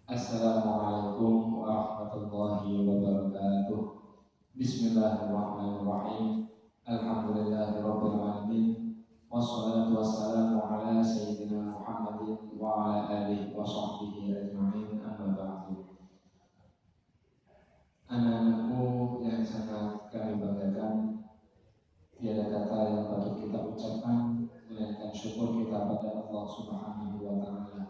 Assalamualaikum warahmatullahi wabarakatuh. Bismillahirrahmanirrahim. Alhamdulillahirabbil alamin. Wassalatu wassalamu ala sayyidina Muhammadin wa ala alihi wa sahbihi ajma'in. Amma ba'du. Anak-anakku yang sangat kami banggakan, tiada kata yang patut kita ucapkan melainkan syukur kita pada Allah Subhanahu wa taala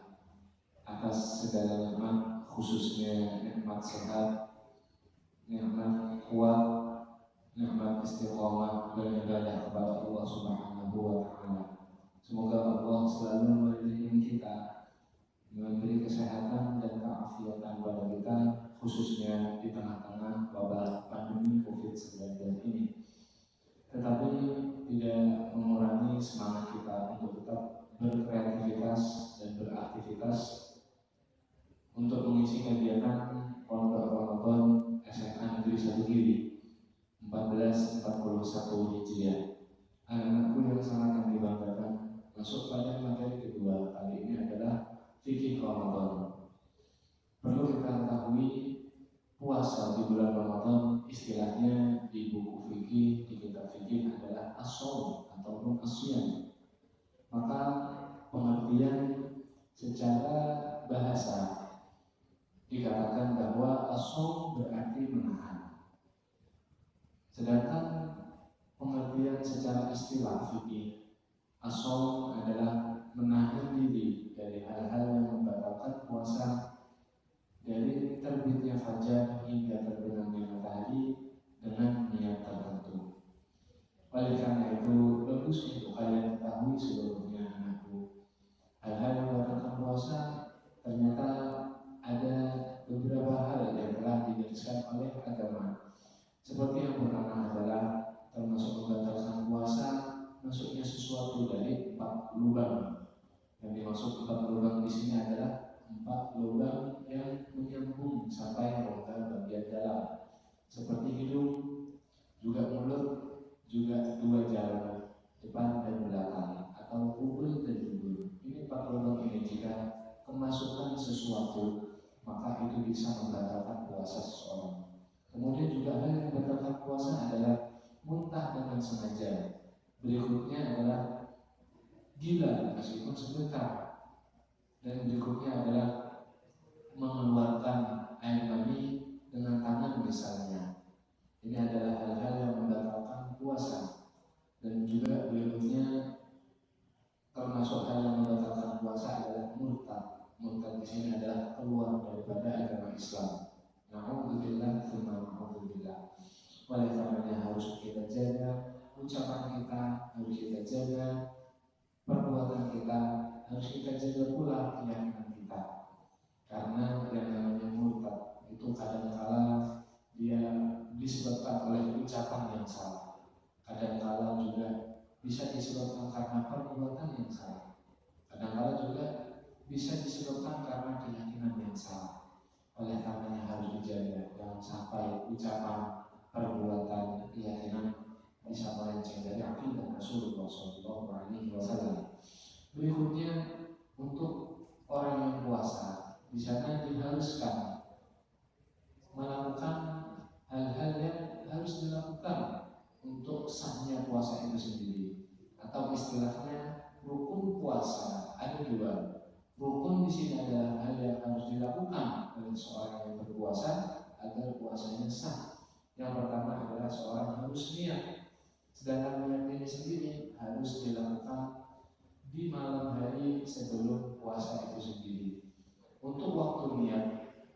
atas segala nikmat, khususnya nikmat sehat, nikmat kuat, nikmat istiqomah beribadah kepada Allah Subhanahu wa taala. Semoga Allah selalu melindungi kita, memberi kesehatan dan keafiatan pada kita, khususnya di tengah-tengah wabah pandemi COVID-19 ini. Tetapi tidak mengurangi semangat kita untuk tetap berkreativitas dan beraktivitas untuk mengisi kegiatan Pondok Ramadan SMA Negeri 1 Giri 1441 Hijriah. Anak-anakku yang sangat kami banggakan, masuk pada materi kedua kali ini adalah fikih Ramadan. Perlu kita ketahui, puasa di bulan Ramadan istilahnya di buku fikih, di kitab fikih adalah as-shaum ataupun as-shiyam. Maka pengertian secara bahasa dikatakan bahwa as-shaum berarti menahan. Sedangkan pengertian secara istilah fikih, as-shaum adalah menahan diri dari hal-hal yang membatalkan puasa dari terbitnya fajar hingga terbenamnya matahari dengan niat tertentu. Oleh karena itu, bagus untuk kalian ketahui seluruhnya anakku, hal-hal yang membatalkan puasa ternyata ada beberapa hal yang telah dijelaskan oleh agama. Seperti yang pertama adalah termasuk membatalkan puasa masuknya sesuatu dari 4 lubang. Yang dimaksud 4 lubang di sini adalah 4 lubang yang menyambung sampai rongga bagian dalam, seperti hidung, juga mulut, juga 2 jalan depan dan belakang, atau kubul dan dubur. Ini 4 lubang ini jika kemasukan sesuatu maka itu bisa membatalkan puasa seseorang. Kemudian juga hal yang membatalkan puasa adalah muntah dengan sengaja. Berikutnya adalah gila meskipun sebentar. Dan berikutnya adalah mengeluarkan air mani dengan tangan misalnya. Ini adalah hal-hal yang membatalkan puasa. Dan juga berikutnya termasuk hal yang membatalkan puasa adalah murtad. Murtad di sini adalah keluar daripada agama Islam. Na'udzubillah tsumma na'udzubillah. Oleh karenanya harus kita jaga ucapan kita, harus kita jaga perbuatan kita, harus kita jaga pula keyakinan kita. Karena yang namanya murtad itu kadang-kala dia disebabkan oleh ucapan yang salah, kadang-kala juga bisa disebabkan karena perbuatan yang salah, kadang-kala juga bisa disebabkan karena keyakinan yang salah. Oleh karenanya harus dijaga, jangan sampai ucapan, perbuatan, keyakinan bisa melenceng dari akidah Rasulullah SAW. Berikutnya, untuk orang yang puasa, di sana diharuskan melakukan hal-hal yang harus dilakukan untuk sahnya puasa itu sendiri, atau istilahnya rukun puasa. Ada 2. Rukun di sini adalah hal yang harus dilakukan oleh seorang yang berpuasa agar puasanya sah. Yang pertama adalah seorang harus niat. Sedangkan niat ini sendiri harus dilakukan di malam hari sebelum puasa itu sendiri. Untuk waktu niat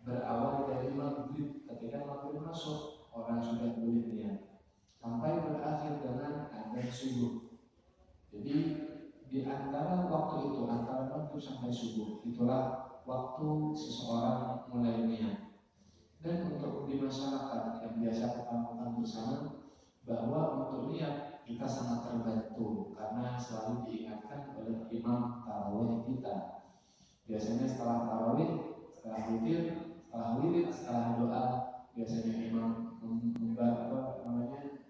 berawal dari maghrib. Ketika maghrib masuk, orang sudah boleh niat sampai berakhir dengan adzan subuh. Jadi di antara waktu itu, antara maghrib sampai subuh, itulah waktu seseorang mulai niat. Dan untuk di masyarakat yang biasa kita lakukan bersama, bahwa untuk niat kita sangat terbantu karena selalu diingatkan oleh imam tarawih kita. Biasanya setelah tarawih, setelah witir, setelah wirid, setelah doa, biasanya imam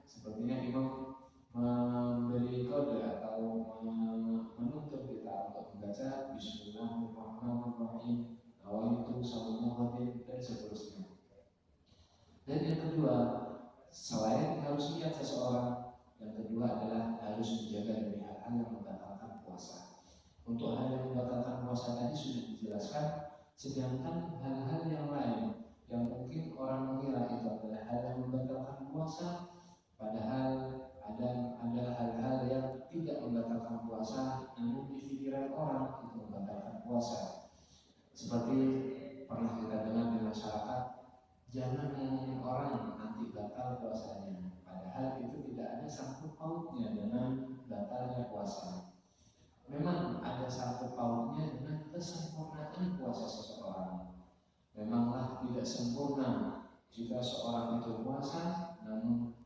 sepertinya imam memberi kode atau menuntut kita untuk membaca Bismillahirrahmanirrahim. Awal itu sama kedua, selain harus niat seseorang, yang kedua adalah harus menjaga dari hal-hal yang membatalkan puasa. Untuk hal yang membatalkan puasa tadi sudah dijelaskan, sedangkan hal-hal yang lain yang mungkin orang mengira itu adalah hal yang membatalkan puasa, padahal ada hal-hal yang tidak membatalkan puasa, namun di pikiran orang itu membatalkan puasa. Seperti pernah kita dengar di masyarakat, jangan ngomongin orang nanti batal puasanya, padahal itu tidak ada sangkut pautnya dengan batalnya puasa. Memang ada sangkut pautnya dengan kesempurnaan puasa seseorang. Memanglah tidak sempurna jika seorang itu puasa, namun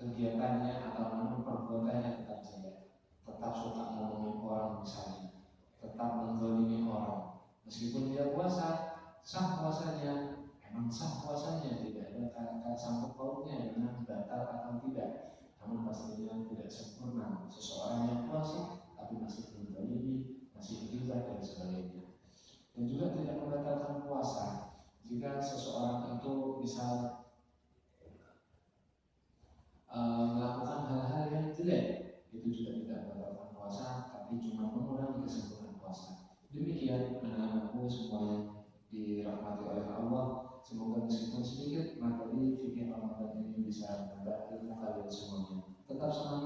kegiatannya atau namun perbuatannya tetap jelek, tetap suka ngomongin orang misalnya, tetap menzalimi orang. Meskipun dia puasa, sah puasanya, memang sah puasanya, tidak ada kata sangkut pautnya dengan batal atau tidak. Namun pastinya tidak sempurna. Seseorang yang puasa tapi masih menzalimi, masih ghibah dan sebagainya. Dan juga tidak membatalkan puasa jika seseorang itu bisa melakukan hal-hal yang jelek, itu juga tidak membatalkan puasa, tapi cuma mengurangi kesempurnaan puasa. Demikian anak-anakku semuanya dirahmati oleh Allah. Semoga meskipun sedikit materi fikih Ramadan ini bisa menambah ilmu kalian semuanya. Tetap semangat.